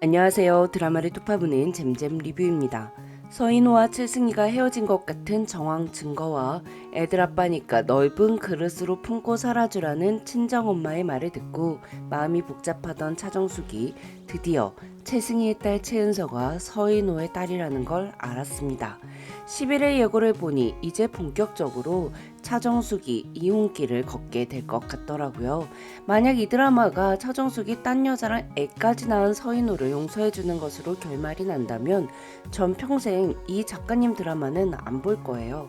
안녕하세요. 드라마를 톱파보는 잼잼 리뷰입니다. 서인호와 칠승이가 헤어진 것 같은 정황 증거와 애들 아빠니까 넓은 그릇으로 품고 살아주라는 친정엄마의 말을 듣고 마음이 복잡하던 차정숙이 드디어 채승이의 딸 채은서가 서인호의 딸이라는 걸 알았습니다. 11회 예고를 보니 이제 본격적으로 차정숙이 이혼길을 걷게 될 것 같더라고요. 만약 이 드라마가 차정숙이 딴 여자랑 애까지 낳은 서인호를 용서해주는 것으로 결말이 난다면 전 평생 이 작가님 드라마는 안 볼 거예요.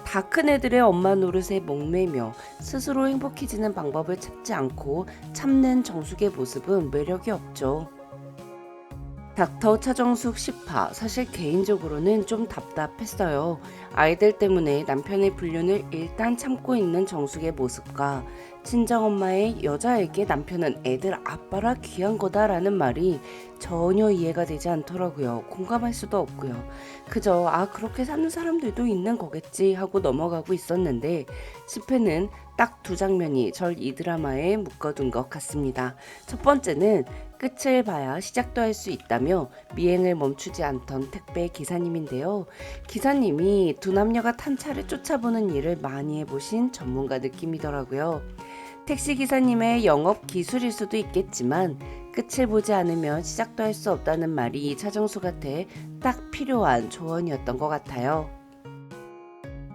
다 큰 애들의 엄마 노릇에 목매며 스스로 행복해지는 방법을 찾지 않고 참는 정숙의 모습은 매력이 없죠. 닥터 차정숙 10화 사실 개인적으로는 좀 답답했어요. 아이들 때문에 남편의 불륜을 일단 참고 있는 정숙의 모습과 친정엄마의 여자에게 남편은 애들 아빠라 귀한 거다라는 말이 전혀 이해가 되지 않더라고요. 공감할 수도 없고요. 그저 그렇게 사는 사람들도 있는 거겠지 하고 넘어가고 있었는데 10회는 딱 두 장면이 절 이 드라마에 묶어둔 것 같습니다. 첫 번째는 끝을 봐야 시작도 할 수 있다며 미행을 멈추지 않던 택배 기사님인데요. 기사님이 두 남녀가 탄 차를 쫓아보는 일을 많이 해보신 전문가 느낌이더라고요. 택시 기사님의 영업 기술일 수도 있겠지만 끝을 보지 않으면 시작도 할 수 없다는 말이 차정숙한테 딱 필요한 조언이었던 것 같아요.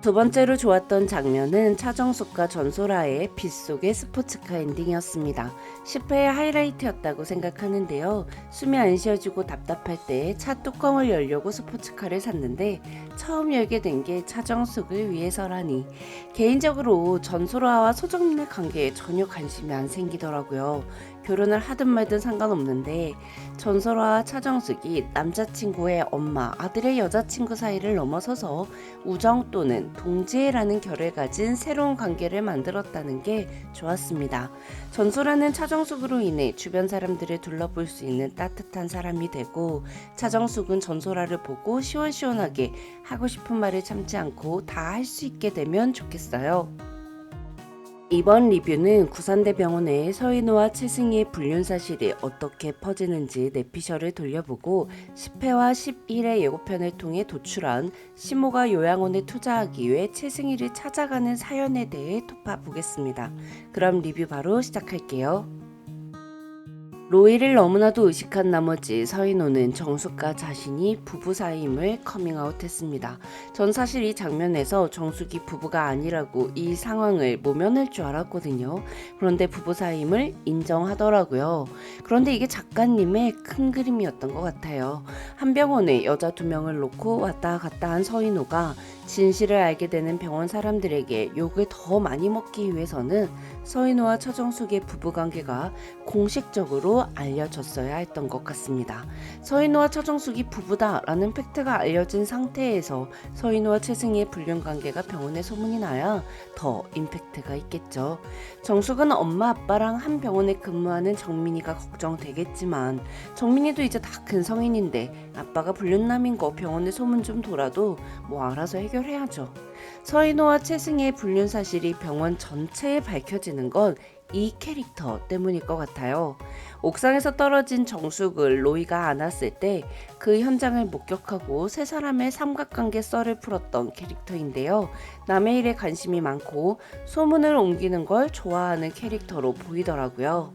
두 번째로 좋았던 장면은 차정숙과 전소라의 빗속의 스포츠카 엔딩이었습니다. 10회의 하이라이트였다고 생각하는데요. 숨이 안 쉬어지고 답답할 때 차 뚜껑을 열려고 스포츠카를 샀는데 처음 열게 된 게 차정숙을 위해서라니. 개인적으로 전소라와 소정민의 관계에 전혀 관심이 안 생기더라고요. 결혼을 하든 말든 상관없는데 전소라와 차정숙이 남자친구의 엄마, 아들의 여자친구 사이를 넘어서서 우정 또는 동지애라는 결을 가진 새로운 관계를 만들었다는 게 좋았습니다. 전소라는 차정숙으로 인해 주변 사람들을 둘러볼 수 있는 따뜻한 사람이 되고 차정숙은 전소라를 보고 시원시원하게 하고 싶은 말을 참지 않고 다 할 수 있게 되면 좋겠어요. 이번 리뷰는 구산대병원의 서인호와 최승희의 불륜 사실이 어떻게 퍼지는지 내피셜을 돌려보고 10회와 11회 예고편을 통해 도출한 시모가 요양원에 투자하기 위해 최승희를 찾아가는 사연에 대해 톱파보겠습니다. 그럼 리뷰 바로 시작할게요. 로이를 너무나도 의식한 나머지 서인호는 정숙과 자신이 부부 사이임을 커밍아웃했습니다. 전 사실 이 장면에서 정숙이 부부가 아니라고 이 상황을 모면할 줄 알았거든요. 그런데 부부 사이임을 인정하더라고요. 그런데 이게 작가님의 큰 그림이었던 것 같아요. 한 병원에 여자 2명을 놓고 왔다 갔다 한 서인호가 진실을 알게 되는 병원 사람들에게 욕을 더 많이 먹기 위해서는 서인호와 차정숙의 부부관계가 공식적으로 알려졌어야 했던 것 같습니다. 서인호와 차정숙이 부부다라는 팩트가 알려진 상태에서 서인호와 최승희의 불륜관계가 병원에 소문이 나야 더 임팩트가 있겠죠. 정숙은 엄마 아빠랑 한 병원에 근무하는 정민이가 걱정되겠지만 정민이도 이제 다 큰 성인인데 아빠가 불륜남인 거 병원에 소문 좀 돌아도 뭐 알아서 해결해야죠. 서인호와 최승희의 불륜 사실이 병원 전체에 밝혀지는 건 이 캐릭터 때문일 것 같아요. 옥상에서 떨어진 정숙을 로이가 안았을 때 그 현장을 목격하고 세 사람의 삼각관계 썰을 풀었던 캐릭터인데요. 남의 일에 관심이 많고 소문을 옮기는 걸 좋아하는 캐릭터로 보이더라고요.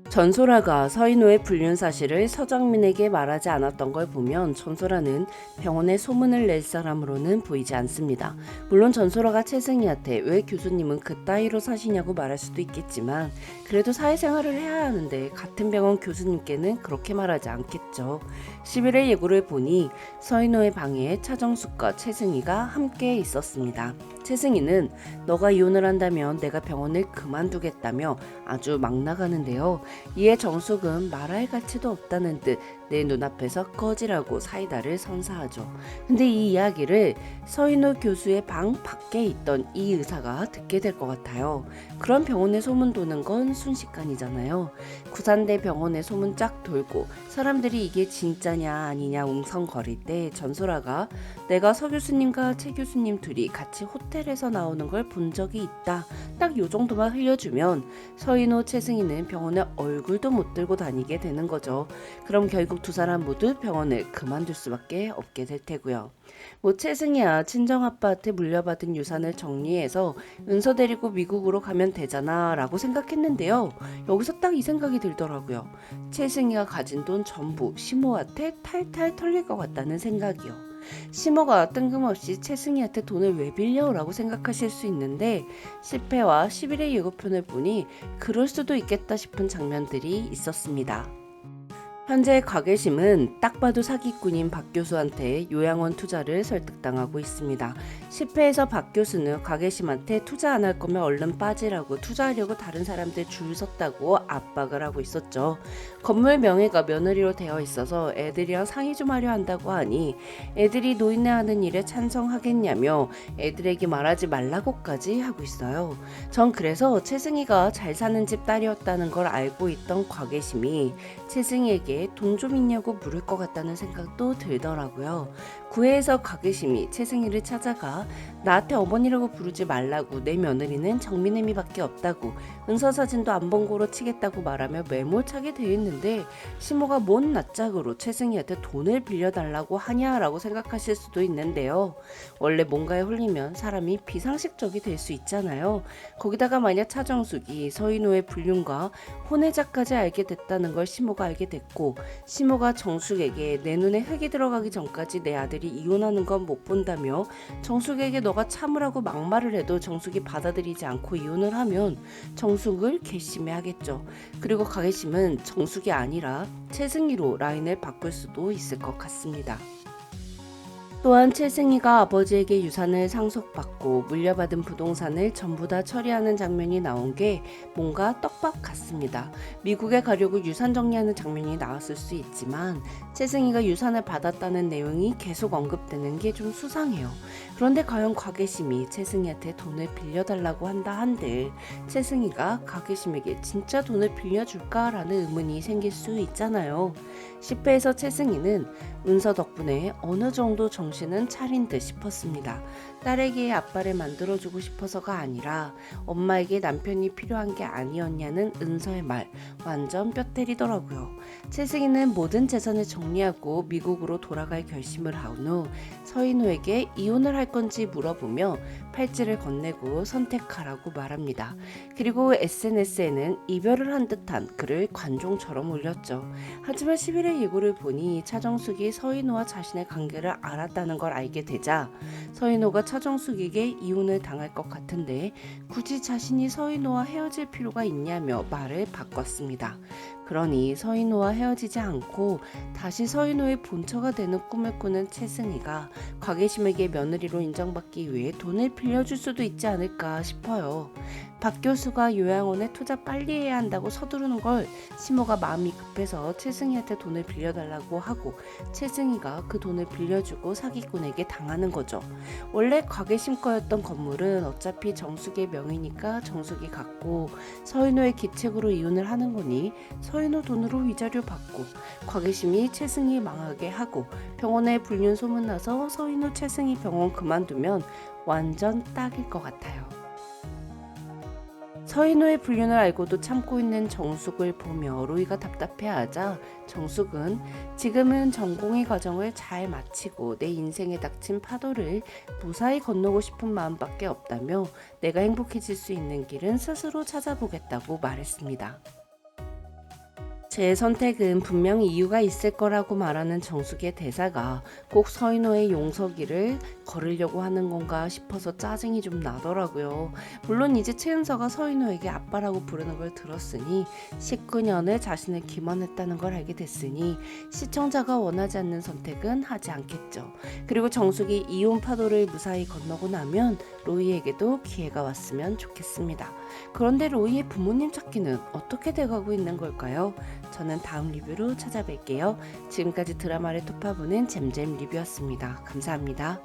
전소라가 서인호의 불륜 사실을 서정민에게 말하지 않았던 걸 보면 전소라는 병원에 소문을 낼 사람으로는 보이지 않습니다. 물론 전소라가 최승희한테 왜 교수님은 그따위로 사시냐고 말할 수도 있겠지만 그래도 사회생활을 해야 하는데 같은 병원 교수님께는 그렇게 말하지 않겠죠. 11회 예고를 보니 서인호의 방에 차정숙과 최승희가 함께 있었습니다. 최승희는 너가 이혼을 한다면 내가 병원을 그만두겠다며 아주 막 나가는데요. 이에 정숙은 말할 가치도 없다는 듯 내 눈앞에서 꺼지라고 사이다를 선사하죠. 근데 이 이야기를 서인호 교수의 방 밖에 있던 이 의사가 듣게 될 것 같아요. 그런 병원에 소문 도는 건 순식간이잖아요. 구산대 병원에 소문 쫙 돌고 사람들이 이게 진짜냐 아니냐 웅성거릴 때 전소라가 내가 서 교수님과 최 교수님 둘이 같이 호텔 호텔에서 나오는 걸 본 적이 있다. 딱 요 정도만 흘려주면 서인호, 최승희는 병원에 얼굴도 못 들고 다니게 되는 거죠. 그럼 결국 두 사람 모두 병원을 그만둘 수밖에 없게 될 테고요. 뭐 최승희야 친정 아빠한테 물려받은 유산을 정리해서 은서 데리고 미국으로 가면 되잖아 라고 생각했는데요. 여기서 딱 이 생각이 들더라고요. 최승희가 가진 돈 전부 시모한테 탈탈 털릴 것 같다는 생각이요. 시모가 뜬금없이 최승희한테 돈을 왜 빌려? 라고 생각하실 수 있는데 10회와 11회 예고편을 보니 그럴 수도 있겠다 싶은 장면들이 있었습니다. 현재 곽예심은 딱 봐도 사기꾼인 박 교수한테 요양원 투자를 설득당하고 있습니다. 10회에서 박 교수는 곽예심한테 투자 안 할 거면 얼른 빠지라고 투자하려고 다른 사람들 줄 섰다고 압박을 하고 있었죠. 건물 명의가 며느리로 되어 있어서 애들이랑 상의 좀 하려 한다고 하니 애들이 노인네 하는 일에 찬성하겠냐며 애들에게 말하지 말라고까지 하고 있어요. 전 그래서 최승희가 잘 사는 집 딸이었다는 걸 알고 있던 곽예심이 최승희에게 돈 좀 있냐고 물을 것 같다는 생각도 들더라고요. 구회에서 곽예심이 최승희를 찾아가 나한테 어머니라고 부르지 말라고, 내 며느리는 정민애미밖에 없다고, 은서 사진도 안 본 거로 치겠다고 말하며 매몰차게 되어 있는데 시모가 뭔 낯짝으로 최승희한테 돈을 빌려달라고 하냐라고 생각하실 수도 있는데요. 원래 뭔가에 홀리면 사람이 비상식적이 될 수 있잖아요. 거기다가 만약 차정숙이 서인호의 불륜과 혼외자까지 알게 됐다는 걸 시모가 알게 됐고 시모가 정숙에게 내 눈에 흙이 들어가기 전까지 내 아들이 이혼하는 건 못 본다며 정숙에게 너가 참으라고 막말을 해도 정숙이 받아들이지 않고 이혼을 하면 정숙을 괘씸해하겠죠. 그리고 곽예심은 정숙이 아니라 최승희로 라인을 바꿀 수도 있을 것 같습니다. 또한 최승희가 아버지에게 유산을 상속받고 물려받은 부동산을 전부 다 처리하는 장면이 나온 게 뭔가 떡밥 같습니다. 미국에 가려고 유산 정리하는 장면이 나왔을 수 있지만 최승희가 유산을 받았다는 내용이 계속 언급되는 게 좀 수상해요. 그런데 과연 곽예심이 최승희한테 돈을 빌려달라고 한다 한들 최승희가 곽예심에게 진짜 돈을 빌려줄까라는 의문이 생길 수 있잖아요. 10회에서 최승희는 은서 덕분에 어느 정도 정신은 차린 듯 싶었습니다. 딸에게 아빠를 만들어주고 싶어서가 아니라 엄마에게 남편이 필요한 게 아니었냐는 은서의 말, 완전 뼈 때리더라고요. 최승희는 모든 재산을 정리하고 미국으로 돌아갈 결심을 한 후 서인호에게 이혼을 할 건지 물어보며 팔찌를 건네고 선택하라고 말합니다. 그리고 SNS에는 이별을 한 듯한 글을 관종처럼 올렸죠. 하지만 11회 예고를 보니 차정숙이 서인호와 자신의 관계를 알았다는 걸 알게 되자 서인호가 차정숙에게 이혼을 당할 것 같은데 굳이 자신이 서인호와 헤어질 필요가 있냐며 말을 바꿨습니다. 그러니 서인호와 헤어지지 않고 다시 서인호의 본처가 되는 꿈을 꾸는 최승희가 곽예심에게 며느리로 인정받기 위해 돈을 빌려줄 수도 있지 않을까 싶어요. 박 교수가 요양원에 투자 빨리 해야 한다고 서두르는 걸 시모가 마음이 급해서 최승희한테 돈을 빌려달라고 하고 최승희가 그 돈을 빌려주고 사기꾼에게 당하는 거죠. 원래 곽예심 거였던 건물은 어차피 정숙의 명의니까 정숙이 갖고 서인호의 기책으로 이혼을 하는 거니 서인호 돈으로 위자료 받고 곽예심이 최승희 망하게 하고 병원에 불륜 소문나서 서인호 최승희 병원 그만두면 완전 딱일 것 같아요. 서인호의 불륜을 알고도 참고 있는 정숙을 보며 로이가 답답해하자 정숙은 지금은 전공의 과정을 잘 마치고 내 인생에 닥친 파도를 무사히 건너고 싶은 마음밖에 없다며 내가 행복해질 수 있는 길은 스스로 찾아보겠다고 말했습니다. 제 선택은 분명히 이유가 있을 거라고 말하는 정숙의 대사가 꼭 서인호의 용서기를 걸으려고 하는 건가 싶어서 짜증이 좀 나더라고요. 물론 이제 최은서가 서인호에게 아빠라고 부르는 걸 들었으니 19년을 자신을 기만했다는 걸 알게 됐으니 시청자가 원하지 않는 선택은 하지 않겠죠. 그리고 정숙이 이혼 파도를 무사히 건너고 나면 로이에게도 기회가 왔으면 좋겠습니다. 그런데 로이의 부모님 찾기는 어떻게 돼가고 있는 걸까요? 저는 다음 리뷰로 찾아뵐게요. 지금까지 드라마를 톱파보는 잼잼 리뷰였습니다. 감사합니다.